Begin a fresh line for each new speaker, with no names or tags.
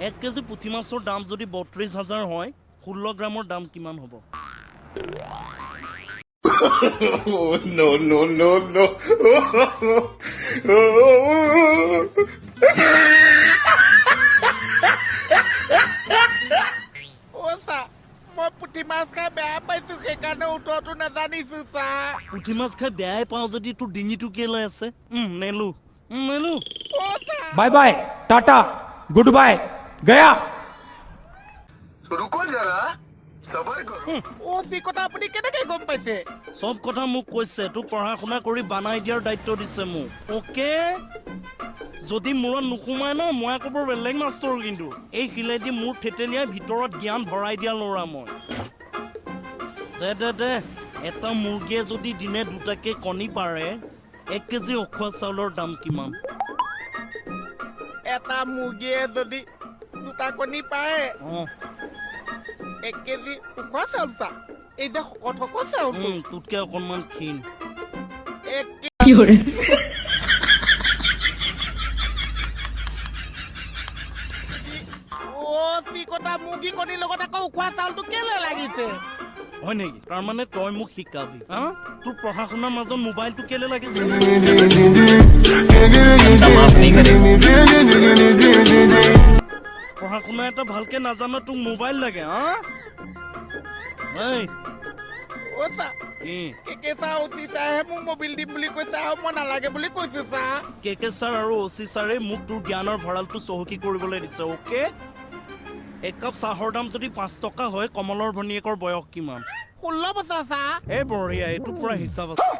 1 KG পুঠি মাছৰ দাম যদি 32,000 হয় 16 গ্ৰামৰ দাম কিমান হ'ব?
No, no, no, no.
মই পুঠি মাছ খাই বেয়া পাইছো সেইকাৰণে উত্তৰটো নাজানিছো চা
পুঠি মাছ খাই বেয়াই পাওঁ যদি তোৰ ডিঙিটো কেলৈ আছে নেলো
bye bye tata goodbye गया
रुको जरा सबर करो
যি কথা আপুনি কেনেকে গম পাইছে
সব কথা মোক কৈছে তোক পঢ়া শুনা কৰি বানাই দিয়াৰ দায়িত্ব দিছে মোক ওকে যদি মূৰত নোসোমাই ন মই আকৌ বৰ বেলেগ মাষ্টৰ কিন্তু এই শিলেদি মোৰ থেতেলিয়াই ভিতৰত জ্ঞান ভৰাই দিয়া ল'ৰা মই দে এটা মুৰ্গীয়ে যদি দিনে দুটাকে কণী পাৰে 1 কেজি অখোৱা চাউলৰ দাম কিমান
এটা মুৰ্গীয়ে যদি দুটা কণী পায় 1 কেজি উখোৱা চাউল চা এই যে শকত চাউল
তোতকে অকণমান ক্ষীণ
যি কথা মুৰ্গী কণীৰ লগত আকৌ উখোৱা চাউলটো কেলে লাগিছে
হয় নেকি তাৰমানে তই মোক শিকাবি তোৰ পঢ়া শুনাৰ মাজত মোবাইলটো কেলে লাগিছে পঢ়া শুনা এটা ভালকে নাজানো তোক মোবাইল লাগে কেকে ছাৰ আৰু অচি ছাৰে মোক তোৰ জ্ঞানৰ ভঁৰালটো চহকী কৰিবলৈ দিছে অকে 1 কাপ চাহৰ দাম যদি 5 টকা হয় কমলৰ ভনীয়েকৰ বয়স কিমান
16 বছৰ চা
এই বঢ়িয়া এইটো পুৰা হিচাপ আছে